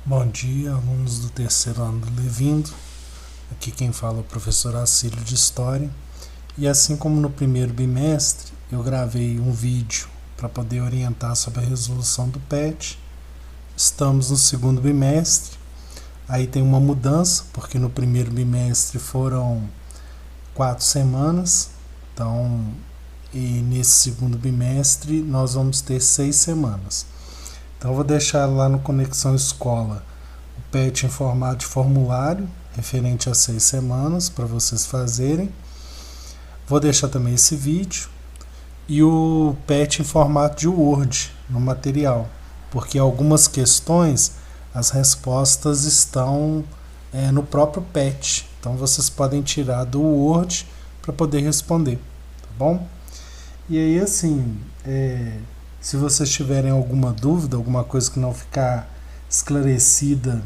Bom dia, alunos do terceiro ano do Levindo. Aqui quem fala é o professor Acílio de História. E assim como no primeiro bimestre, eu gravei um vídeo para poder orientar sobre a resolução do PET. Estamos no segundo bimestre. Aí tem uma mudança, porque no primeiro bimestre foram 4 semanas. Então, e nesse segundo bimestre nós vamos ter 6 semanas. Então eu vou deixar lá no Conexão Escola o PET em formato de formulário, referente a 6 semanas, para vocês fazerem. Vou deixar também esse vídeo e o PET em formato de Word no material, porque algumas questões, as respostas estão no próprio PET. Então vocês podem tirar do Word para poder responder, tá bom? E aí assim, se vocês tiverem alguma dúvida, alguma coisa que não ficar esclarecida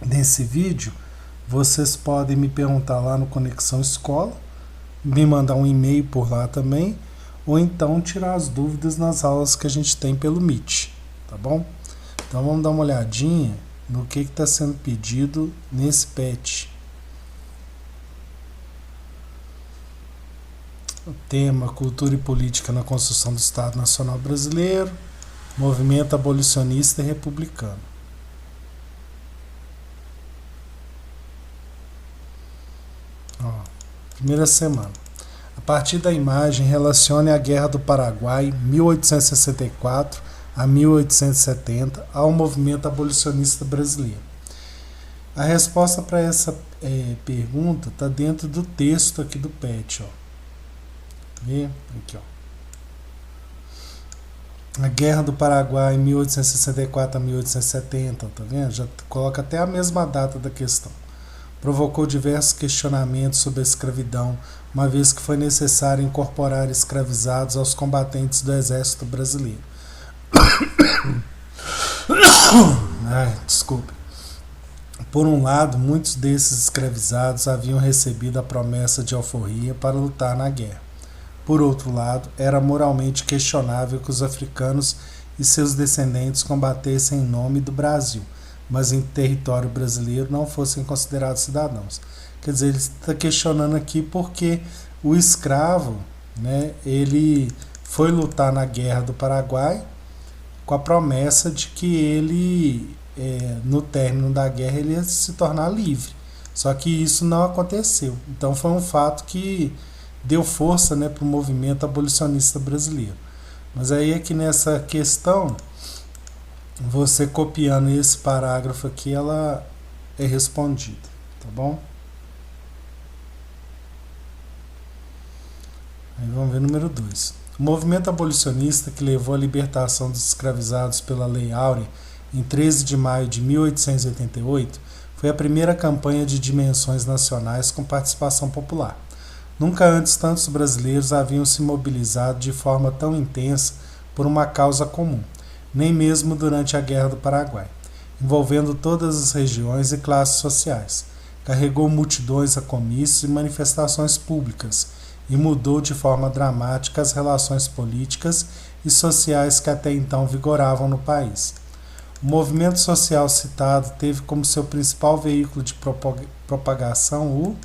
nesse vídeo, vocês podem me perguntar lá no Conexão Escola, me mandar um e-mail por lá também, ou então tirar as dúvidas nas aulas que a gente tem pelo Meet, tá bom? Então vamos dar uma olhadinha no que está sendo pedido nesse PET. O tema: Cultura e Política na Construção do Estado Nacional Brasileiro, Movimento Abolicionista e Republicano. Primeira semana. A partir da imagem, relacione a Guerra do Paraguai, 1864 a 1870, ao movimento abolicionista brasileiro. A resposta para essa pergunta está dentro do texto aqui do PET. Vê? Aqui, a Guerra do Paraguai, 1864 a 1870, tá vendo? Já coloca até a mesma data da questão. Provocou diversos questionamentos sobre a escravidão, uma vez que foi necessário incorporar escravizados aos combatentes do Exército Brasileiro. Desculpe. Por um lado, muitos desses escravizados haviam recebido a promessa de alforria para lutar na guerra. Por outro lado, era moralmente questionável que os africanos e seus descendentes combatessem em nome do Brasil, mas em território brasileiro não fossem considerados cidadãos. Quer dizer, ele está questionando aqui porque o escravo, ele foi lutar na Guerra do Paraguai com a promessa de que ele, no término da guerra, ele ia se tornar livre. Só que isso não aconteceu. Então foi um fato que deu força para o movimento abolicionista brasileiro. Mas aí aqui nessa questão, você copiando esse parágrafo aqui, ela é respondida, tá bom? Aí vamos ver número 2. O movimento abolicionista que levou à libertação dos escravizados pela Lei Áurea em 13 de maio de 1888 foi a primeira campanha de dimensões nacionais com participação popular. Nunca antes tantos brasileiros haviam se mobilizado de forma tão intensa por uma causa comum, nem mesmo durante a Guerra do Paraguai, envolvendo todas as regiões e classes sociais. Carregou multidões a comícios e manifestações públicas e mudou de forma dramática as relações políticas e sociais que até então vigoravam no país. O movimento social citado teve como seu principal veículo de propagação o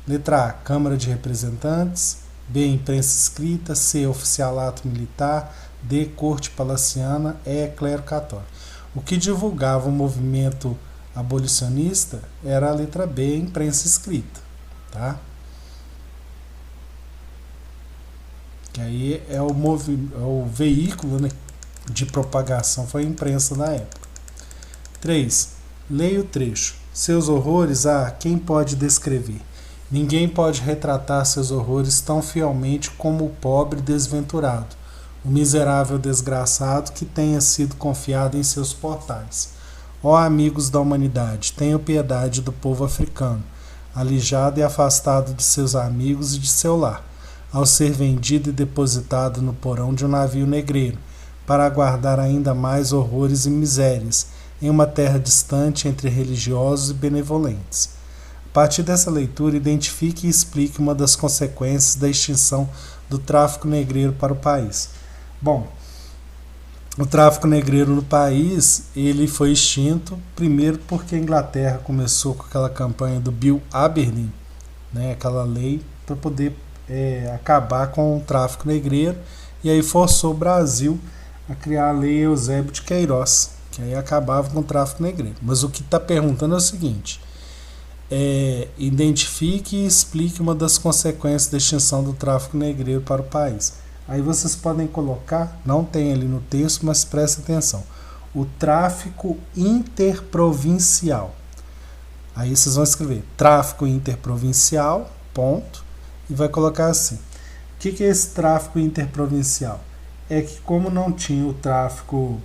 letra A, Câmara de Representantes, B, imprensa escrita, C, oficialato militar, D, corte palaciana, E, clero católico. O que divulgava o movimento abolicionista era a letra B, imprensa escrita, tá? Que aí é o veículo de propagação, foi a imprensa da época. 3. Leia o trecho. Seus horrores, quem pode descrever? Ninguém pode retratar seus horrores tão fielmente como o pobre desventurado, o miserável desgraçado que tenha sido confiado em seus portais. Ó amigos da humanidade, tenham piedade do povo africano, alijado e afastado de seus amigos e de seu lar, ao ser vendido e depositado no porão de um navio negreiro, para aguardar ainda mais horrores e misérias, em uma terra distante entre religiosos e benevolentes. A partir dessa leitura, identifique e explique uma das consequências da extinção do tráfico negreiro para o país. Bom, o tráfico negreiro no país ele foi extinto, primeiro porque a Inglaterra começou com aquela campanha do Bill Aberdeen, né, aquela lei para poder acabar com o tráfico negreiro, e aí forçou o Brasil a criar a lei Eusébio de Queiroz, que aí acabava com o tráfico negreiro. Mas o que está perguntando é o seguinte: identifique e explique uma das consequências da extinção do tráfico negreiro para o país. Aí vocês podem colocar, não tem ali no texto, mas preste atenção, o tráfico interprovincial. Aí vocês vão escrever tráfico interprovincial, ponto, e vai colocar assim. O que é esse tráfico interprovincial? É que como não tinha o tráfico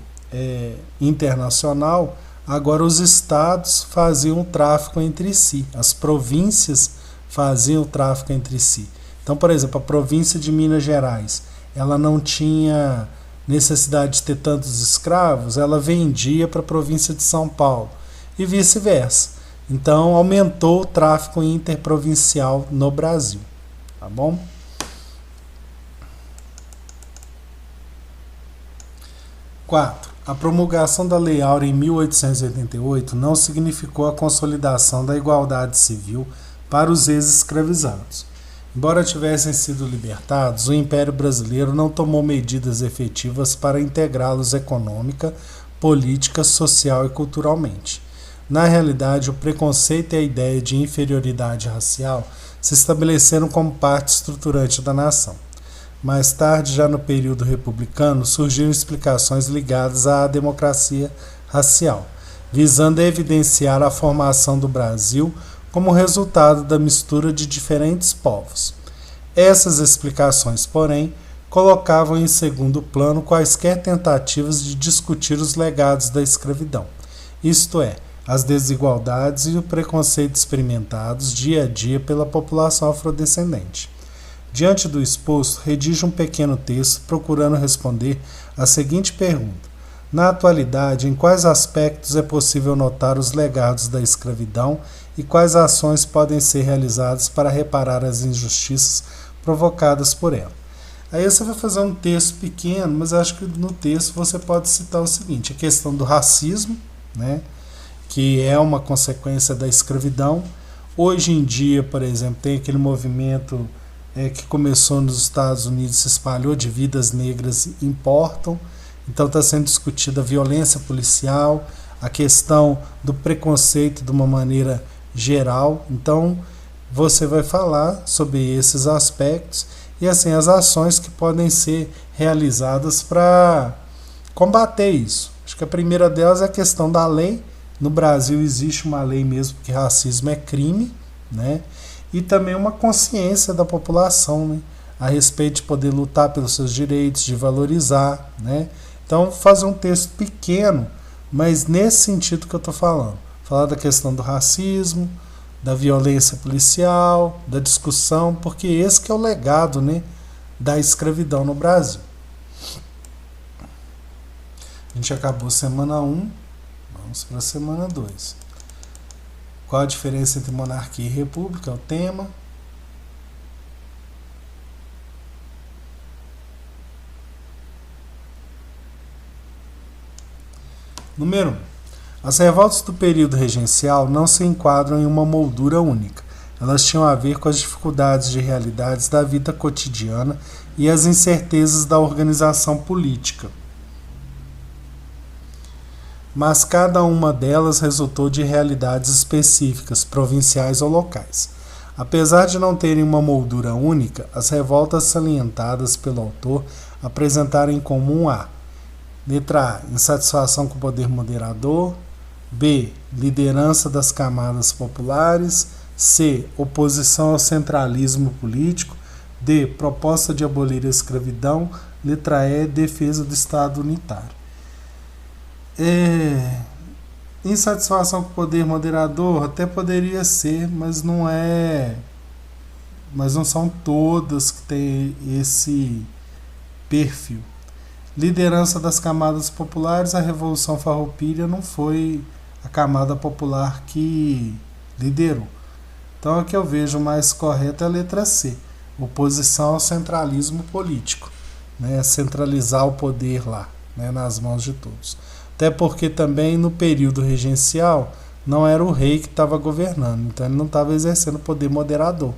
internacional, agora os estados faziam o tráfico entre si, as províncias faziam o tráfico entre si. Então, por exemplo, a província de Minas Gerais, ela não tinha necessidade de ter tantos escravos, ela vendia para a província de São Paulo e vice-versa. Então, aumentou o tráfico interprovincial no Brasil. Tá bom? Quatro. A promulgação da Lei Áurea em 1888 não significou a consolidação da igualdade civil para os ex-escravizados. Embora tivessem sido libertados, o Império Brasileiro não tomou medidas efetivas para integrá-los econômica, política, social e culturalmente. Na realidade, o preconceito e a ideia de inferioridade racial se estabeleceram como parte estruturante da nação. Mais tarde, já no período republicano, surgiram explicações ligadas à democracia racial, visando evidenciar a formação do Brasil como resultado da mistura de diferentes povos. Essas explicações, porém, colocavam em segundo plano quaisquer tentativas de discutir os legados da escravidão, isto é, as desigualdades e o preconceito experimentados dia a dia pela população afrodescendente. Diante do exposto, redige um pequeno texto procurando responder a seguinte pergunta: na atualidade, em quais aspectos é possível notar os legados da escravidão e quais ações podem ser realizadas para reparar as injustiças provocadas por ela? Aí você vai fazer um texto pequeno, mas acho que no texto você pode citar o seguinte: a questão do racismo, né, que é uma consequência da escravidão. Hoje em dia, por exemplo, tem aquele movimento que começou nos Estados Unidos, se espalhou, de vidas negras importam. Então está sendo discutida a violência policial, a questão do preconceito de uma maneira geral. Então você vai falar sobre esses aspectos e assim as ações que podem ser realizadas para combater isso. Acho que a primeira delas é a questão da lei. No Brasil existe uma lei mesmo que racismo é crime, né? E também uma consciência da população, né, a respeito de poder lutar pelos seus direitos, de valorizar, né? Então, fazer um texto pequeno, mas nesse sentido que eu estou falando. Falar da questão do racismo, da violência policial, da discussão, porque esse que é o legado, né, da escravidão no Brasil. A gente acabou semana 1, vamos para a semana 2. Qual a diferença entre monarquia e república? É o tema. Número 1. As revoltas do período regencial não se enquadram em uma moldura única. Elas tinham a ver com as dificuldades de realidades da vida cotidiana e as incertezas da organização política. Mas cada uma delas resultou de realidades específicas, provinciais ou locais. Apesar de não terem uma moldura única, as revoltas salientadas pelo autor apresentaram em comum a: letra A, insatisfação com o poder moderador; B, liderança das camadas populares; C, oposição ao centralismo político; D, proposta de abolir a escravidão; letra E, defesa do Estado unitário. Insatisfação com o poder moderador até poderia ser, mas não é, mas não são todas que têm esse perfil. Liderança das camadas populares, a Revolução Farroupilha não foi a camada popular que liderou. Então a que eu vejo mais correta é a letra C, oposição ao centralismo político, né? Centralizar o poder lá, né, nas mãos de todos. Até porque também no período regencial não era o rei que estava governando, então ele não estava exercendo poder moderador,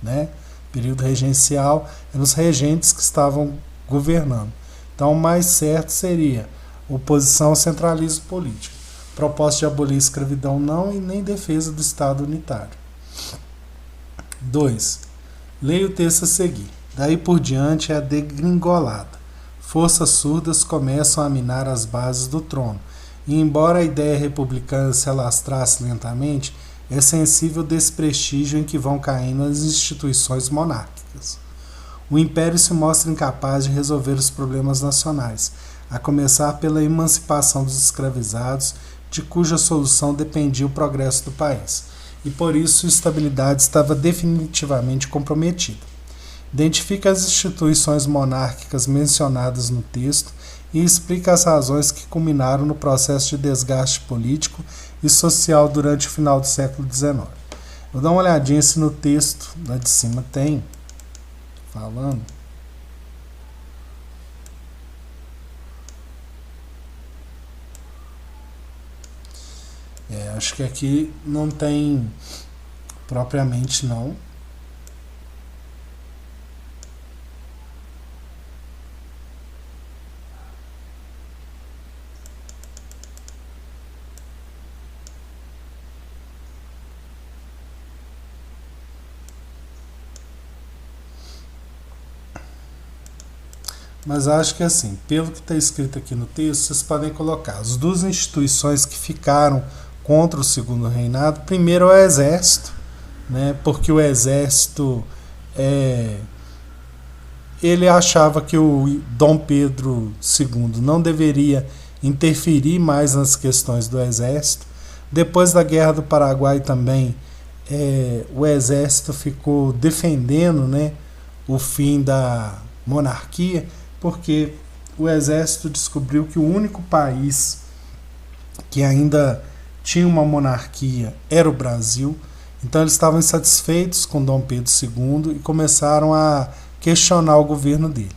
né? Período regencial eram os regentes que estavam governando. Então o mais certo seria oposição ao centralismo político, proposta de abolir a escravidão não e nem defesa do Estado unitário. 2. Leia o texto a seguir. Daí por diante é a degringolada. Forças surdas começam a minar as bases do trono, e embora a ideia republicana se alastrasse lentamente, é sensível o desprestígio em que vão caindo as instituições monárquicas. O império se mostra incapaz de resolver os problemas nacionais, a começar pela emancipação dos escravizados, de cuja solução dependia o progresso do país, e por isso sua estabilidade estava definitivamente comprometida. Identifica as instituições monárquicas mencionadas no texto e explica as razões que culminaram no processo de desgaste político e social durante o final do século XIX. Vou dar uma olhadinha se no texto lá de cima tem falando. Acho que aqui não tem propriamente não. Mas acho que assim, pelo que está escrito aqui no texto, vocês podem colocar as duas instituições que ficaram contra o segundo reinado. Primeiro é o exército, né, porque o exército ele achava que o Dom Pedro II não deveria interferir mais nas questões do exército. Depois da Guerra do Paraguai também, o exército ficou defendendo, né, o fim da monarquia, porque o exército descobriu que o único país que ainda tinha uma monarquia era o Brasil. Então eles estavam insatisfeitos com Dom Pedro II e começaram a questionar o governo dele.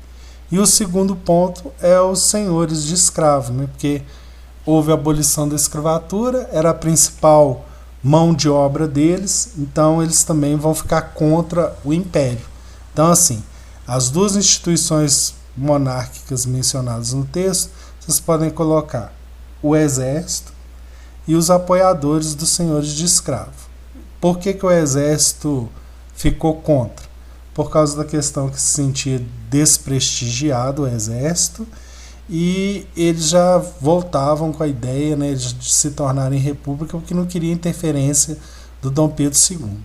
E o segundo ponto é os senhores de escravos, né? Porque houve a abolição da escravatura, era a principal mão de obra deles, então eles também vão ficar contra o império. Então assim, as duas instituições monárquicas mencionadas no texto, vocês podem colocar o exército e os apoiadores dos senhores de escravo. Por que o exército ficou contra? Por causa da questão que se sentia desprestigiado o exército, e eles já voltavam com a ideia, né, de se tornarem república, porque não queria interferência do Dom Pedro II.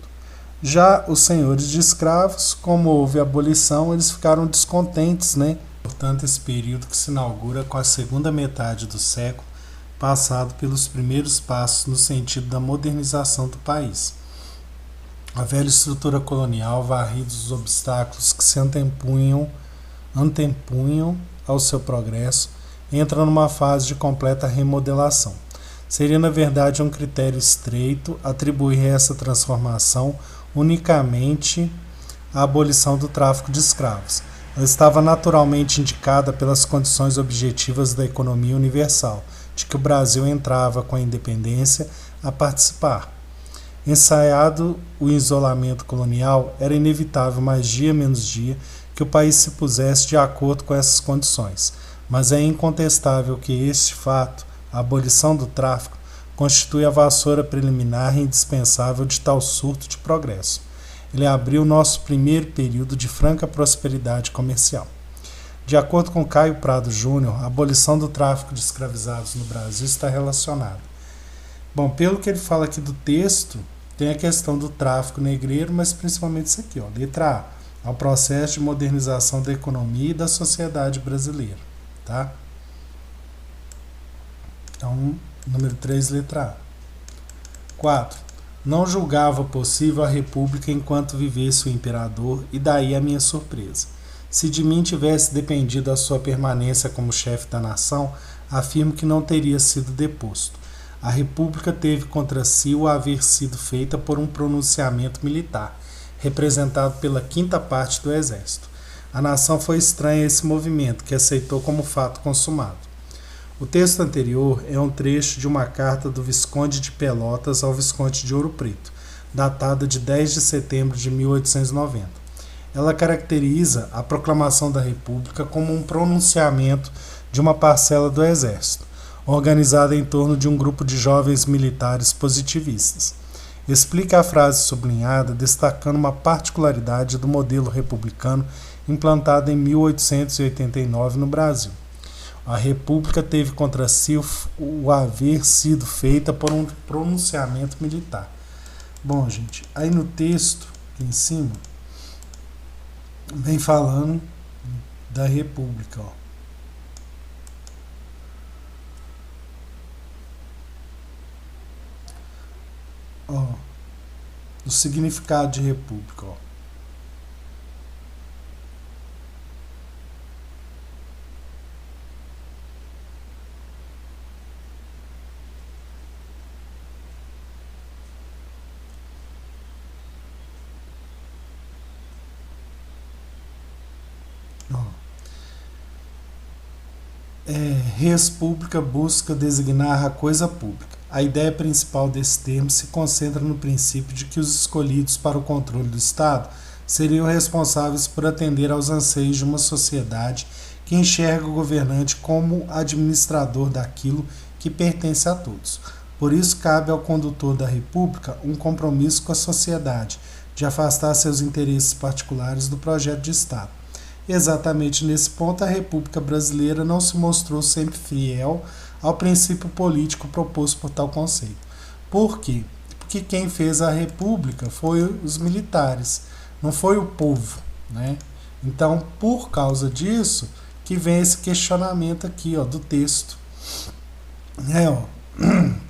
Já os senhores de escravos, como houve abolição, eles ficaram descontentes, né? Portanto, esse período que se inaugura com a segunda metade do século passado pelos primeiros passos no sentido da modernização do país. A velha estrutura colonial, varrida dos obstáculos que se antepunham ao seu progresso, entra numa fase de completa remodelação. Seria, na verdade, um critério estreito atribuir essa transformação unicamente à abolição do tráfico de escravos. Ela estava naturalmente indicada pelas condições objetivas da economia universal, de que o Brasil entrava com a independência a participar. Ensaiado o isolamento colonial, era inevitável, mais dia menos dia, que o país se pusesse de acordo com essas condições. Mas é incontestável que este fato, a abolição do tráfico, constitui a vassoura preliminar e indispensável de tal surto de progresso. Ele abriu nosso primeiro período de franca prosperidade comercial. De acordo com Caio Prado Júnior, a abolição do tráfico de escravizados no Brasil está relacionada. Bom, pelo que ele fala aqui do texto, tem a questão do tráfico negreiro, mas principalmente isso aqui, ó, letra A, ao processo de modernização da economia e da sociedade brasileira, tá? Então, número 3, letra A. 4. Não julgava possível a república enquanto vivesse o imperador, e daí a minha surpresa. Se de mim tivesse dependido a sua permanência como chefe da nação, afirmo que não teria sido deposto. A república teve contra si o haver sido feita por um pronunciamento militar, representado pela quinta parte do exército. A nação foi estranha a esse movimento, que aceitou como fato consumado. O texto anterior é um trecho de uma carta do Visconde de Pelotas ao Visconde de Ouro Preto, datada de 10 de setembro de 1890. Ela caracteriza a proclamação da República como um pronunciamento de uma parcela do Exército, organizada em torno de um grupo de jovens militares positivistas. Explica a frase sublinhada, destacando uma particularidade do modelo republicano implantado em 1889 no Brasil. A República teve contra si o haver sido feita por um pronunciamento militar. Bom, gente, aí no texto, aqui em cima, vem falando da República, do significado de República, Res pública busca designar a coisa pública. A ideia principal desse termo se concentra no princípio de que os escolhidos para o controle do Estado seriam responsáveis por atender aos anseios de uma sociedade que enxerga o governante como administrador daquilo que pertence a todos. Por isso, cabe ao condutor da República um compromisso com a sociedade, de afastar seus interesses particulares do projeto de Estado. Exatamente nesse ponto, a República Brasileira não se mostrou sempre fiel ao princípio político proposto por tal conceito. Por quê? Porque quem fez a República foi os militares, não foi o povo, né? Então, por causa disso, que vem esse questionamento aqui, do texto.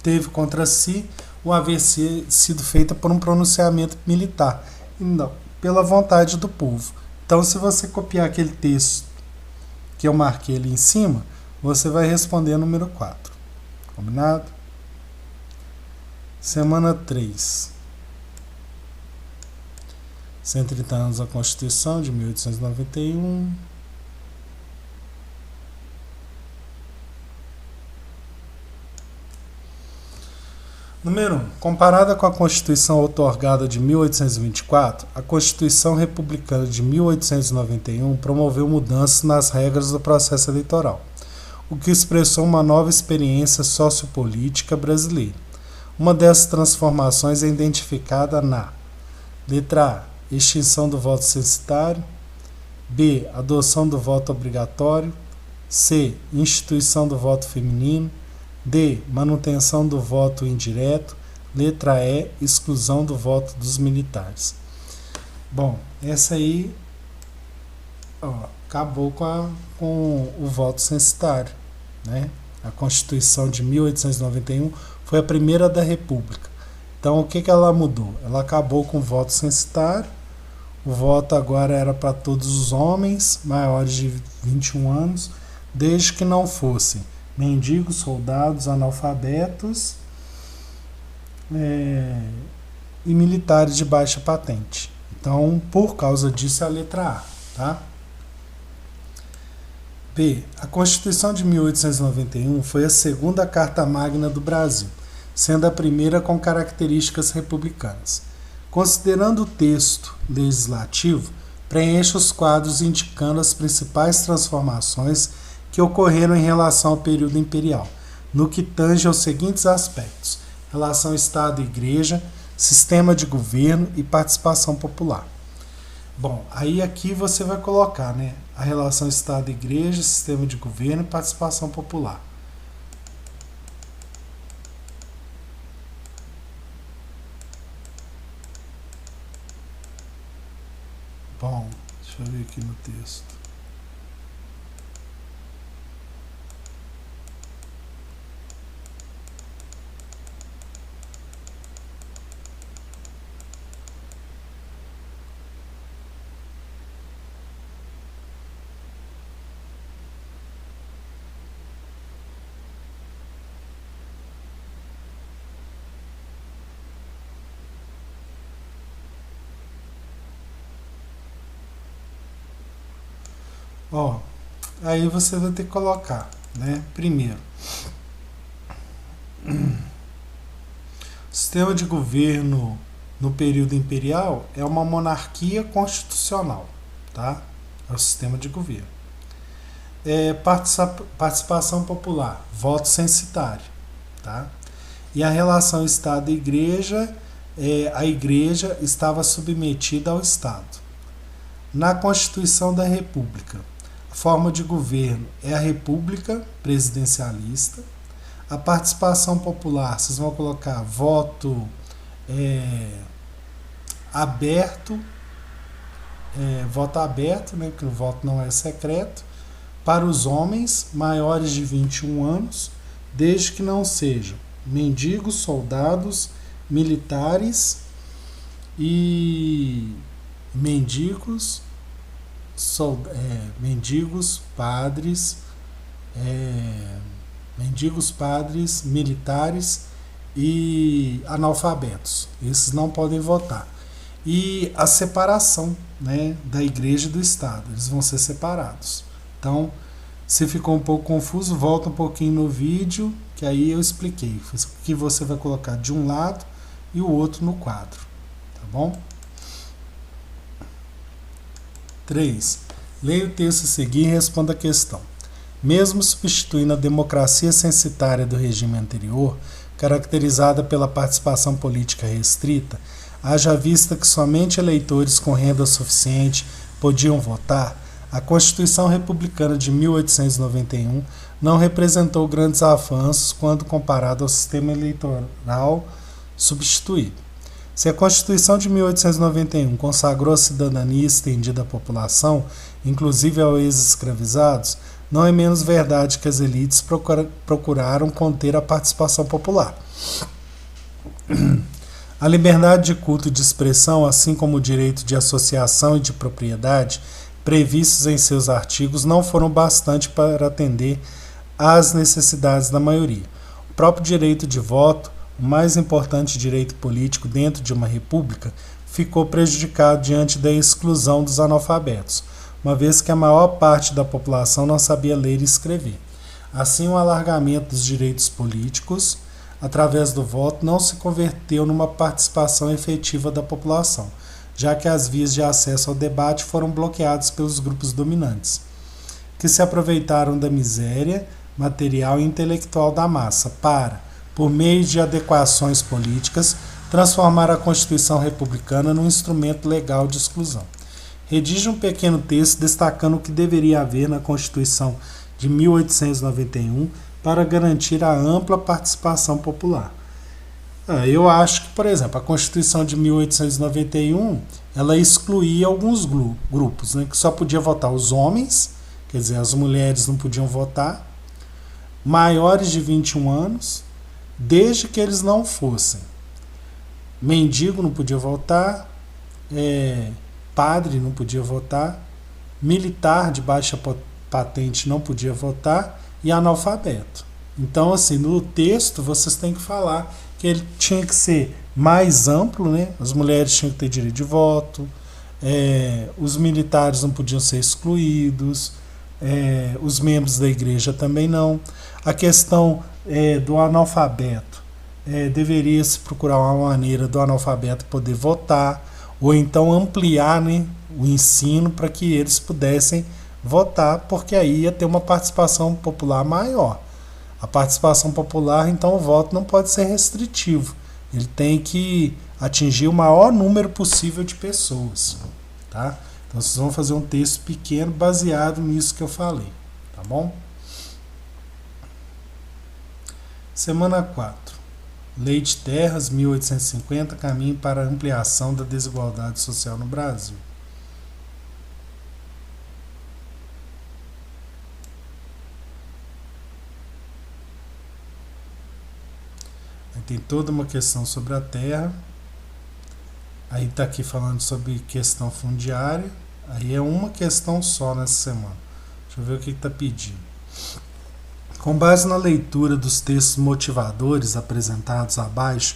Teve contra si o haver sido feita por um pronunciamento militar, e não pela vontade do povo. Então, se você copiar aquele texto que eu marquei ali em cima, você vai responder número 4. Combinado? Semana 3. 130 anos da Constituição de 1891. Número 1. Comparada com a Constituição outorgada de 1824, a Constituição Republicana de 1891 promoveu mudanças nas regras do processo eleitoral, o que expressou uma nova experiência sociopolítica brasileira. Uma dessas transformações é identificada na letra A, extinção do voto censitário, B, adoção do voto obrigatório, C, instituição do voto feminino, D, manutenção do voto indireto, letra E, exclusão do voto dos militares. Bom, essa aí acabou com o voto censitário, né? A Constituição de 1891 foi a primeira da República. Então, o que ela mudou? Ela acabou com o voto censitário. O voto agora era para todos os homens maiores de 21 anos, desde que não fossem mendigos, soldados, analfabetos e militares de baixa patente. Então, por causa disso, é a letra A, tá? B. A Constituição de 1891 foi a segunda Carta Magna do Brasil, sendo a primeira com características republicanas. Considerando o texto legislativo, preenche os quadros indicando as principais transformações que ocorreram em relação ao período imperial, no que tange aos seguintes aspectos: relação Estado e Igreja, sistema de governo e participação popular. Bom, aí aqui você vai colocar, né, a relação Estado e Igreja, sistema de governo e participação popular. Bom, deixa eu ver aqui no texto. Aí você vai ter que colocar né? Primeiro, o sistema de governo no período imperial é uma monarquia constitucional, tá? É o sistema de governo. Participação popular, voto censitário, tá? E a relação Estado e Igreja, a Igreja estava submetida ao Estado. Na Constituição da República, a forma de governo é a República presidencialista. A participação popular, vocês vão colocar voto aberto, voto aberto, né, porque o voto não é secreto, para os homens maiores de 21 anos, desde que não sejam mendigos, soldados, militares e mendigos, padres, militares e analfabetos. Esses não podem votar. E a separação, né, da igreja e do Estado. Eles vão ser separados. Então, se ficou um pouco confuso, volta um pouquinho no vídeo, que aí eu expliquei. Que você vai colocar de um lado e o outro no quadro. Tá bom? 3. Leia o texto a seguir e responda a questão. Mesmo substituindo a democracia censitária do regime anterior, caracterizada pela participação política restrita, haja vista que somente eleitores com renda suficiente podiam votar, a Constituição Republicana de 1891 não representou grandes avanços quando comparado ao sistema eleitoral substituído. Se a Constituição de 1891 consagrou a cidadania estendida à população, inclusive aos ex-escravizados, não é menos verdade que as elites procuraram conter a participação popular. A liberdade de culto e de expressão, assim como o direito de associação e de propriedade, previstos em seus artigos, não foram bastante para atender às necessidades da maioria. O próprio direito de voto, o mais importante direito político dentro de uma república, ficou prejudicado diante da exclusão dos analfabetos, uma vez que a maior parte da população não sabia ler e escrever. Assim, o alargamento dos direitos políticos, através do voto, não se converteu numa participação efetiva da população, já que as vias de acesso ao debate foram bloqueadas pelos grupos dominantes, que se aproveitaram da miséria material e intelectual da massa para, por meio de adequações políticas, transformar a Constituição Republicana num instrumento legal de exclusão. Redija um pequeno texto destacando o que deveria haver na Constituição de 1891 para garantir a ampla participação popular. Eu acho que, por exemplo, a Constituição de 1891 ela excluía alguns grupos, né, que só podia votar os homens, quer dizer, as mulheres não podiam votar, maiores de 21 anos, desde que eles não fossem. Mendigo não podia votar, padre não podia votar, militar de baixa patente não podia votar e analfabeto. Então, assim, no texto vocês têm que falar que ele tinha que ser mais amplo, né? As mulheres tinham que ter direito de voto, os militares não podiam ser excluídos, os membros da igreja também não. A questão do analfabeto, deveria se procurar uma maneira do analfabeto poder votar, ou então ampliar, né, o ensino para que eles pudessem votar, porque aí ia ter uma participação popular maior. A participação popular, então, o voto não pode ser restritivo. Ele tem que atingir o maior número possível de pessoas. Tá? Então, vocês vão fazer um texto pequeno baseado nisso que eu falei. Tá bom? Semana 4. Lei de Terras, 1850, caminho para a ampliação da desigualdade social no Brasil. Tem toda uma questão sobre a terra. Aí está aqui falando sobre questão fundiária. Aí é uma questão só nessa semana. Deixa eu ver o que está pedindo. Com base na leitura dos textos motivadores apresentados abaixo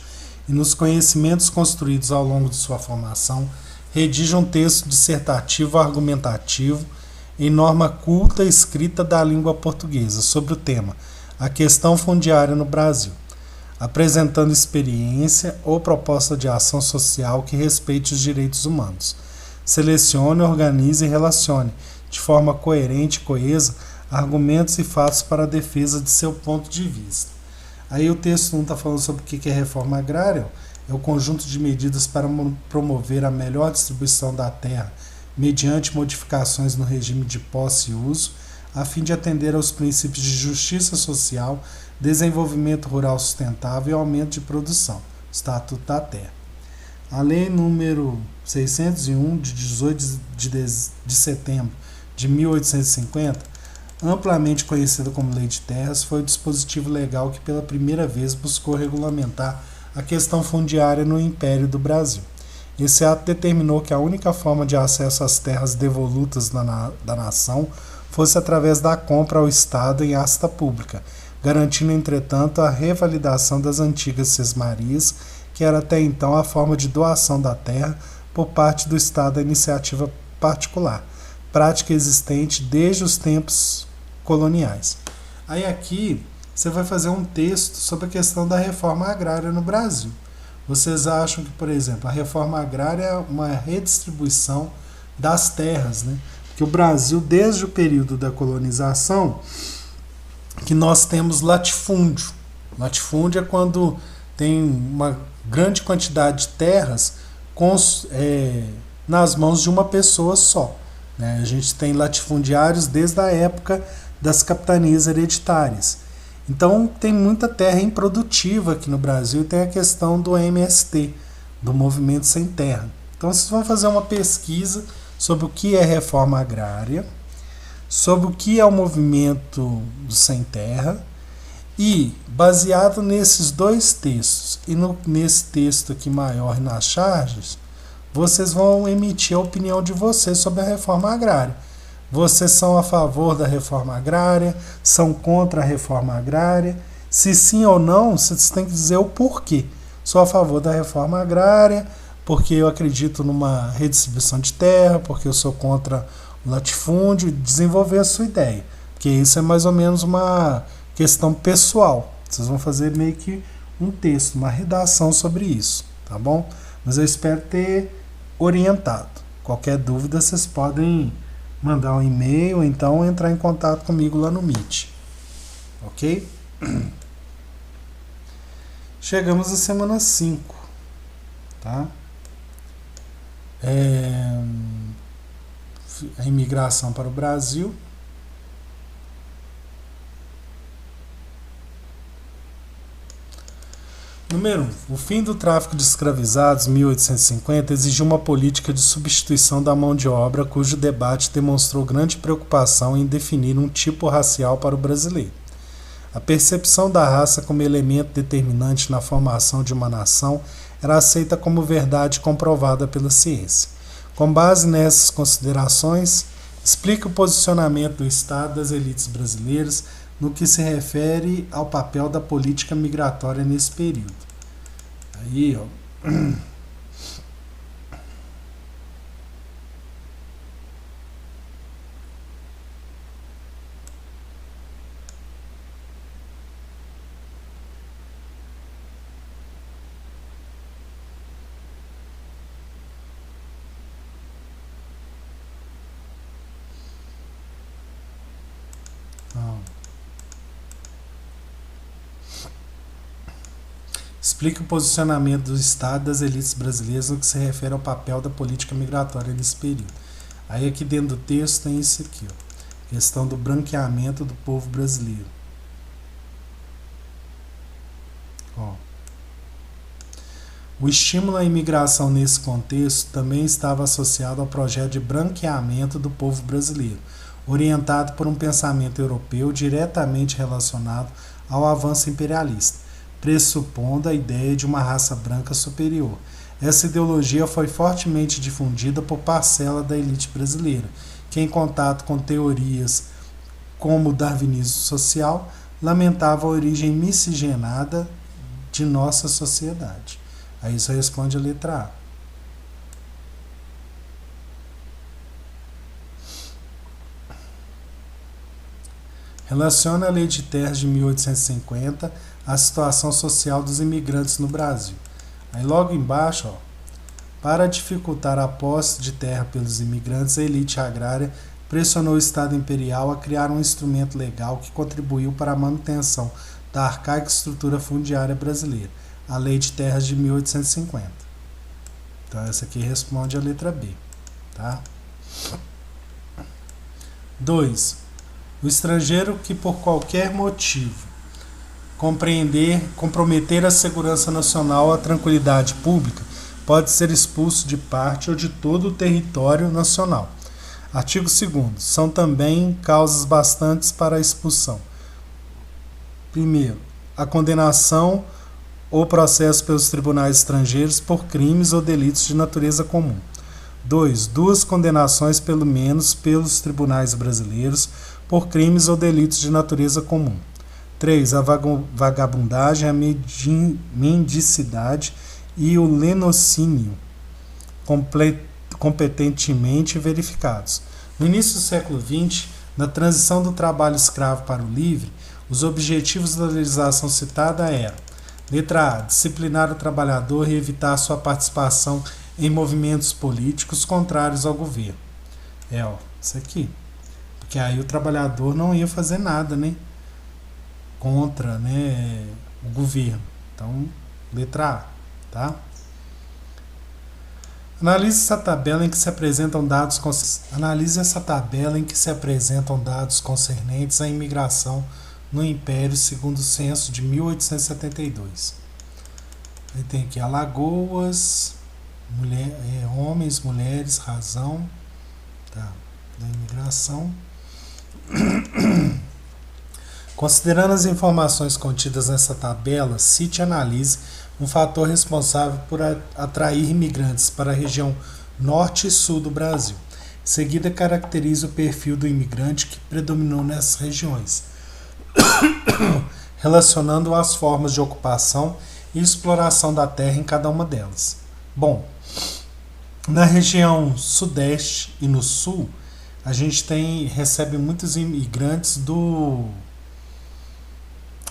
e nos conhecimentos construídos ao longo de sua formação, redija um texto dissertativo argumentativo em norma culta escrita da língua portuguesa sobre o tema A Questão Fundiária no Brasil, apresentando experiência ou proposta de ação social que respeite os direitos humanos. Selecione, organize e relacione, de forma coerente e coesa, argumentos e fatos para a defesa de seu ponto de vista. Aí o texto 1 está falando sobre o que é reforma agrária, é o conjunto de medidas para promover a melhor distribuição da terra mediante modificações no regime de posse e uso, a fim de atender aos princípios de justiça social, desenvolvimento rural sustentável e aumento de produção, Estatuto da Terra. A Lei número 601, de 18 de setembro de 1850, amplamente conhecida como Lei de Terras, foi o dispositivo legal que pela primeira vez buscou regulamentar a questão fundiária no Império do Brasil. Esse ato determinou que a única forma de acesso às terras devolutas da nação fosse através da compra ao Estado em asta pública, garantindo, entretanto, a revalidação das antigas sesmarias, que era até então a forma de doação da terra por parte do Estado à iniciativa particular, prática existente desde os tempos coloniais. Aí aqui você vai fazer um texto sobre a questão da reforma agrária no Brasil. Vocês acham que, por exemplo, a reforma agrária é uma redistribuição das terras, né? Porque o Brasil, desde o período da colonização, que nós temos latifúndio. Latifúndio é quando tem uma grande quantidade de terras nas mãos de uma pessoa só, né? A gente tem latifundiários desde a época das capitanias hereditárias. Então tem muita terra improdutiva aqui no Brasil e tem a questão do MST, do Movimento Sem Terra. Então vocês vão fazer uma pesquisa sobre o que é reforma agrária, sobre o que é o movimento do Sem Terra e, baseado nesses dois textos e nesse texto aqui maior nas charges, vocês vão emitir a opinião de vocês sobre a reforma agrária. Vocês são a favor da reforma agrária? São contra a reforma agrária? Se sim ou não, vocês têm que dizer o porquê. Sou a favor da reforma agrária porque eu acredito numa redistribuição de terra, porque eu sou contra o latifúndio, e desenvolver a sua ideia. Porque isso é mais ou menos uma questão pessoal. Vocês vão fazer meio que um texto, uma redação sobre isso, tá bom? Mas eu espero ter orientado. Qualquer dúvida, vocês podem mandar um e-mail ou então entrar em contato comigo lá no Meet. Ok? Chegamos à semana 5. Tá? A imigração para o Brasil. Número 1. O fim do tráfico de escravizados, 1850, exigiu uma política de substituição da mão de obra cujo debate demonstrou grande preocupação em definir um tipo racial para o brasileiro. A percepção da raça como elemento determinante na formação de uma nação era aceita como verdade comprovada pela ciência. Com base nessas considerações, explica o posicionamento do Estado das elites brasileiras no que se refere ao papel da política migratória nesse período. Aí, ó. Explica o posicionamento do Estado das elites brasileiras no que se refere ao papel da política migratória nesse período. Aí aqui dentro do texto tem isso aqui, ó, questão do branqueamento do povo brasileiro. Ó. O estímulo à imigração nesse contexto também estava associado ao projeto de branqueamento do povo brasileiro, orientado por um pensamento europeu diretamente relacionado ao avanço imperialista, pressupondo a ideia de uma raça branca superior. Essa ideologia foi fortemente difundida por parcela da elite brasileira, que, em contato com teorias como o darwinismo social, lamentava a origem miscigenada de nossa sociedade. Aí isso responde a letra A. Relaciona a Lei de Terras de 1850 à situação social dos imigrantes no Brasil. Aí logo embaixo, ó, para dificultar a posse de terra pelos imigrantes, a elite agrária pressionou o Estado Imperial a criar um instrumento legal que contribuiu para a manutenção da arcaica estrutura fundiária brasileira, a Lei de Terras de 1850. Então essa aqui responde a letra B. Tá? 2. O estrangeiro que por qualquer motivo comprometer a segurança nacional ou a tranquilidade pública pode ser expulso de parte ou de todo o território nacional. Artigo 2º. São também causas bastantes para a expulsão. Primeiro, a condenação ou processo pelos tribunais estrangeiros por crimes ou delitos de natureza comum. 2. Duas condenações pelo menos pelos tribunais brasileiros por crimes ou delitos de natureza comum. 3. A vagabundagem, a mendicidade e o lenocínio competentemente verificados. No início do século XX, na transição do trabalho escravo para o livre, os objetivos da legislação citada eram: letra A, disciplinar o trabalhador e evitar sua participação em movimentos políticos contrários ao governo. Isso aqui. Porque aí o trabalhador não ia fazer nada, né, contra, né, o governo. Então, letra A, tá? Analise essa tabela em que se apresentam dados concernentes à imigração no Império segundo o censo de 1872. Aí tem aqui Alagoas, homens, mulheres, razão, tá, da imigração. Considerando as informações contidas nessa tabela, cite e analise um fator responsável por atrair imigrantes para a região norte e sul do Brasil. Em seguida, caracterize o perfil do imigrante que predominou nessas regiões, relacionando as formas de ocupação e exploração da terra em cada uma delas. Bom, na região sudeste e no sul, a gente recebe muitos imigrantes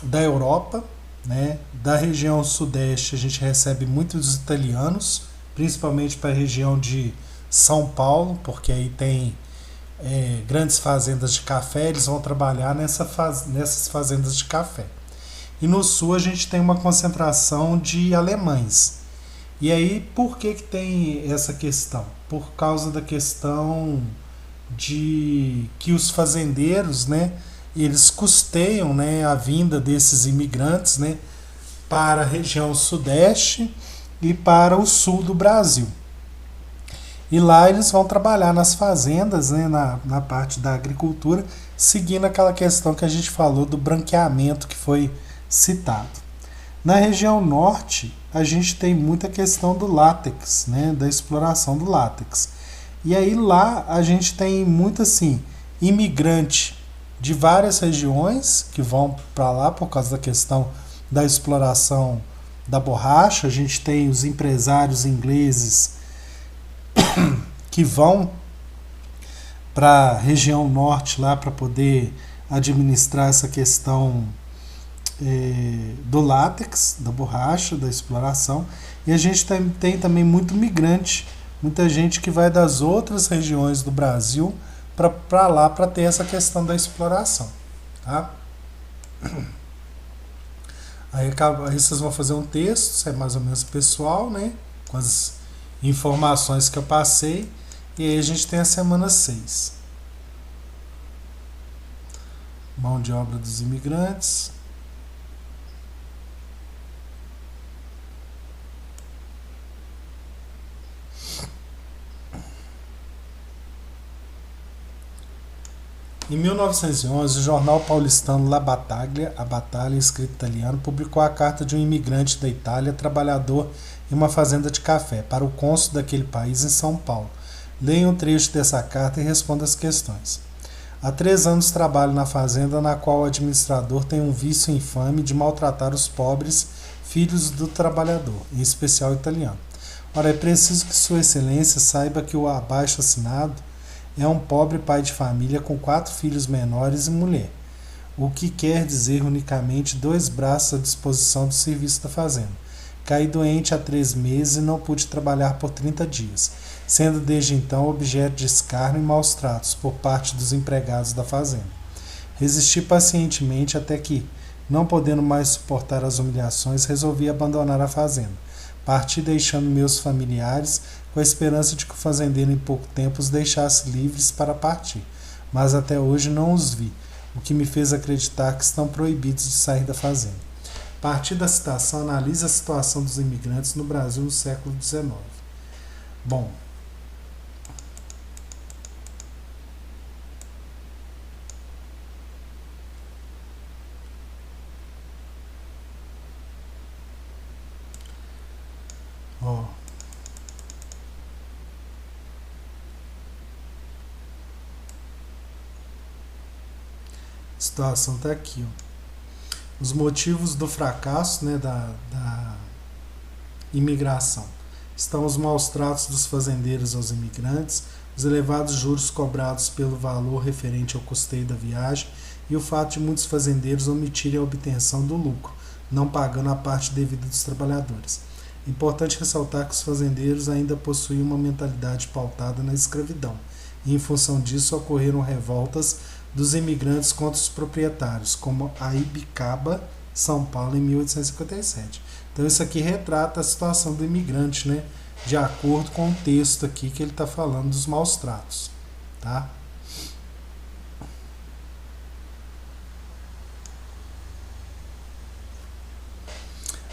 da Europa, né? Da região sudeste a gente recebe muitos italianos, principalmente para a região de São Paulo, porque aí tem grandes fazendas de café, eles vão trabalhar nessas fazendas de café. E no sul a gente tem uma concentração de alemães. E aí, por que tem essa questão? Por causa da questão de que os fazendeiros, né, eles custeiam, né, a vinda desses imigrantes, né, para a região sudeste e para o sul do Brasil. E lá eles vão trabalhar nas fazendas, né, na parte da agricultura, seguindo aquela questão que a gente falou do branqueamento que foi citado. Na região norte, a gente tem muita questão do látex, né, da exploração do látex. E aí lá a gente tem muito assim, imigrante de várias regiões que vão para lá por causa da questão da exploração da borracha. A gente tem os empresários ingleses que vão para a região norte lá para poder administrar essa questão do látex, da borracha, da exploração. E a gente tem também muito migrante, muita gente que vai das outras regiões do Brasil para lá para ter essa questão da exploração, tá? Aí vocês vão fazer um texto, isso é mais ou menos pessoal, né, com as informações que eu passei, e aí a gente tem a semana 6. Mão de obra dos imigrantes. Em 1911, o jornal paulistano La Battaglia, a Batalha, escrito italiano, publicou a carta de um imigrante da Itália, trabalhador em uma fazenda de café, para o cônsul daquele país em São Paulo. Leia um trecho dessa carta e responda as questões. Há 3 anos trabalho na fazenda na qual o administrador tem um vício infame de maltratar os pobres filhos do trabalhador, em especial italiano. Ora, é preciso que Sua Excelência saiba que o abaixo assinado é um pobre pai de família com 4 filhos menores e mulher. o que quer dizer unicamente 2 braços à disposição do serviço da fazenda. Caí doente há 3 meses e não pude trabalhar por 30 dias, sendo desde então objeto de escárnio e maus tratos por parte dos empregados da fazenda. Resisti pacientemente até que, não podendo mais suportar as humilhações, resolvi abandonar a fazenda. Parti deixando meus familiares com a esperança de que o fazendeiro em pouco tempo os deixasse livres para partir, mas até hoje não os vi, o que me fez acreditar que estão proibidos de sair da fazenda. A partir da citação, analisa a situação dos imigrantes no Brasil no século XIX. Bom, ó, a situação está aqui. Ó. Os motivos do fracasso, né, da imigração. Estão os maus tratos dos fazendeiros aos imigrantes, os elevados juros cobrados pelo valor referente ao custeio da viagem e o fato de muitos fazendeiros omitirem a obtenção do lucro, não pagando a parte devida dos trabalhadores. É importante ressaltar que os fazendeiros ainda possuíam uma mentalidade pautada na escravidão, e em função disso ocorreram revoltas dos imigrantes contra os proprietários, como a Ibicaba, São Paulo, em 1857. Então isso aqui retrata a situação do imigrante, né? De acordo com o texto aqui que ele está falando dos maus tratos. Tá?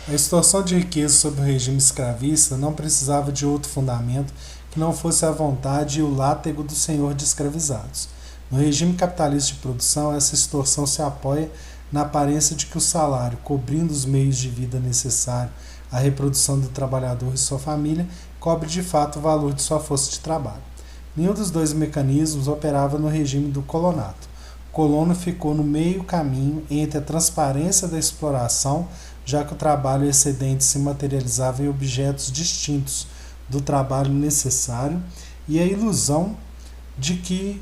A extorsão de riqueza sob o regime escravista não precisava de outro fundamento que não fosse a vontade e o látego do senhor de escravizados. No regime capitalista de produção, essa extorsão se apoia na aparência de que o salário, cobrindo os meios de vida necessários à reprodução do trabalhador e sua família, cobre de fato o valor de sua força de trabalho. Nenhum dos dois mecanismos operava no regime do colonato. O colono ficou no meio caminho entre a transparência da exploração, já que o trabalho excedente se materializava em objetos distintos do trabalho necessário, e a ilusão de que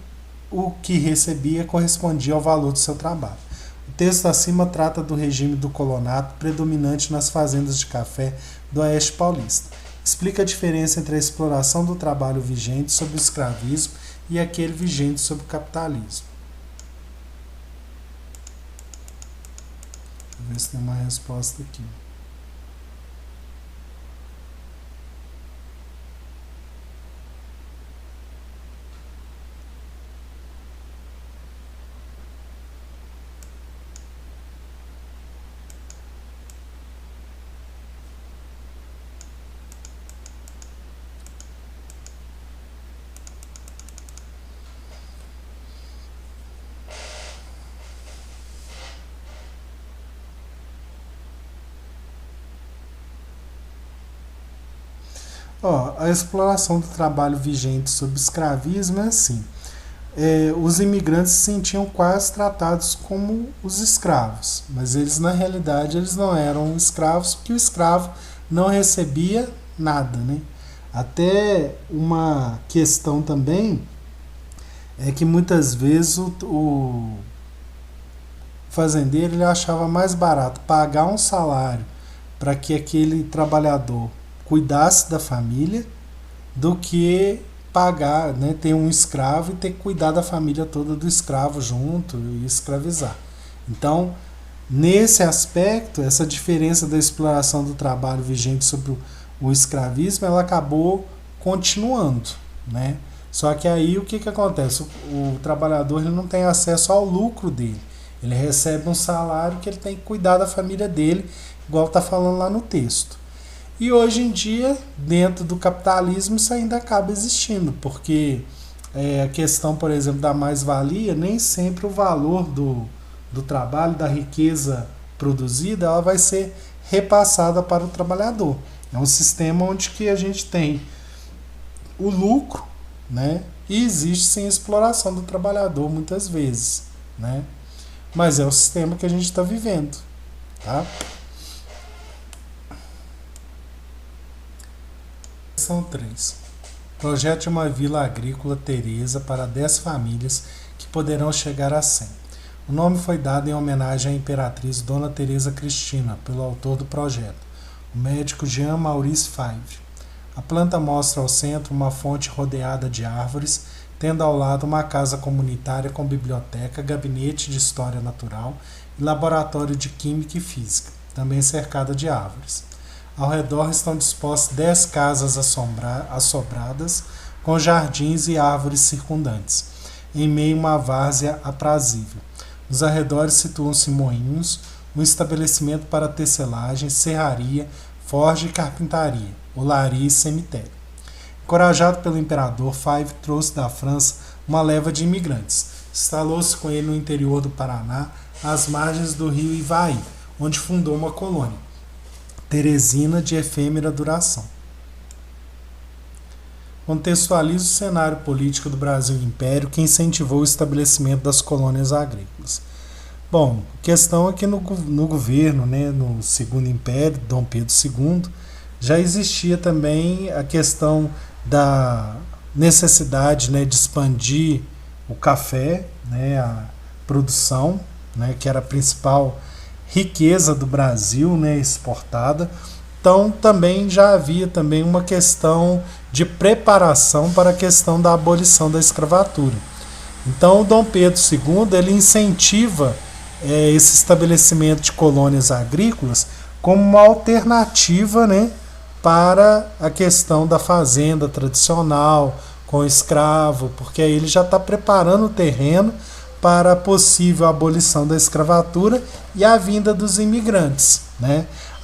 o que recebia correspondia ao valor do seu trabalho. O texto acima trata do regime do colonato predominante nas fazendas de café do Oeste Paulista. Explica a diferença entre a exploração do trabalho vigente sob o escravismo e aquele vigente sob o capitalismo. Deixa eu ver se tem uma resposta aqui. A exploração do trabalho vigente sob escravismo é assim. Os imigrantes se sentiam quase tratados como os escravos, mas eles na realidade eles não eram escravos, porque o escravo não recebia nada, né? Até uma questão também é que muitas vezes o fazendeiro ele achava mais barato pagar um salário para que aquele trabalhador cuidasse da família do que pagar, né, ter um escravo e ter que cuidar da família toda do escravo junto e escravizar. Então, nesse aspecto, essa diferença da exploração do trabalho vigente sobre o escravismo, ela acabou continuando, né? Só que aí o que acontece? O trabalhador ele não tem acesso ao lucro dele. Ele recebe um salário que ele tem que cuidar da família dele, igual está falando lá no texto. E hoje em dia, dentro do capitalismo, isso ainda acaba existindo, porque a questão, por exemplo, da mais-valia, nem sempre o valor do trabalho, da riqueza produzida, ela vai ser repassada para o trabalhador. É um sistema onde que a gente tem o lucro, né? E existe sim a exploração do trabalhador muitas vezes, né? Mas é o sistema que a gente está vivendo, tá? São 3. Projeto de uma vila agrícola Teresa para 10 famílias que poderão chegar a 100. O nome foi dado em homenagem à imperatriz Dona Teresa Cristina, pelo autor do projeto, o médico Jean-Maurice Favre. A planta mostra ao centro uma fonte rodeada de árvores, tendo ao lado uma casa comunitária com biblioteca, gabinete de história natural e laboratório de química e física, também cercada de árvores. Ao redor estão dispostas 10 casas assobradas, com jardins e árvores circundantes, em meio a uma várzea aprazível. Nos arredores situam-se moinhos, um estabelecimento para tecelagem, serraria, forja e carpintaria, olaria e cemitério. Encorajado pelo imperador, Favre trouxe da França uma leva de imigrantes. Instalou-se com ele no interior do Paraná, às margens do rio Ivaí, onde fundou uma colônia, Teresina, de efêmera duração. Contextualiza o cenário político do Brasil Império que incentivou o estabelecimento das colônias agrícolas. Bom, a questão é que no governo, no Segundo Império, Dom Pedro II, já existia também a questão da necessidade de expandir o café, a produção, que era a principal riqueza do Brasil, exportada. Então também já havia também uma questão de preparação para a questão da abolição da escravatura. Então o Dom Pedro II ele incentiva esse estabelecimento de colônias agrícolas como uma alternativa, para a questão da fazenda tradicional com escravo, porque aí ele já está preparando o terreno para a possível abolição da escravatura e a vinda dos imigrantes.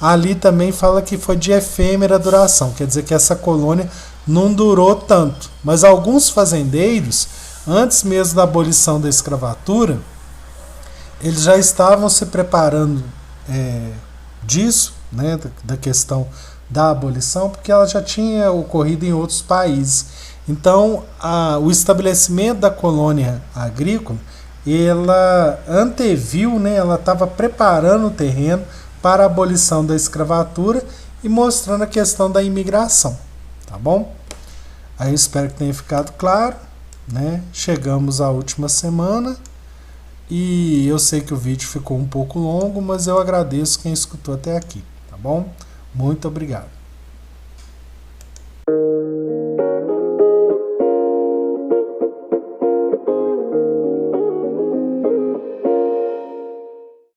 Ali também fala que foi de efêmera duração, quer dizer que essa colônia não durou tanto. Mas alguns fazendeiros, antes mesmo da abolição da escravatura, eles já estavam se preparando disso, da questão da abolição, porque ela já tinha ocorrido em outros países. Então, o estabelecimento da colônia agrícola, ela anteviu, ela estava preparando o terreno para a abolição da escravatura e mostrando a questão da imigração, tá bom? Aí eu espero que tenha ficado claro, Chegamos à última semana e eu sei que o vídeo ficou um pouco longo, mas eu agradeço quem escutou até aqui, tá bom? Muito obrigado.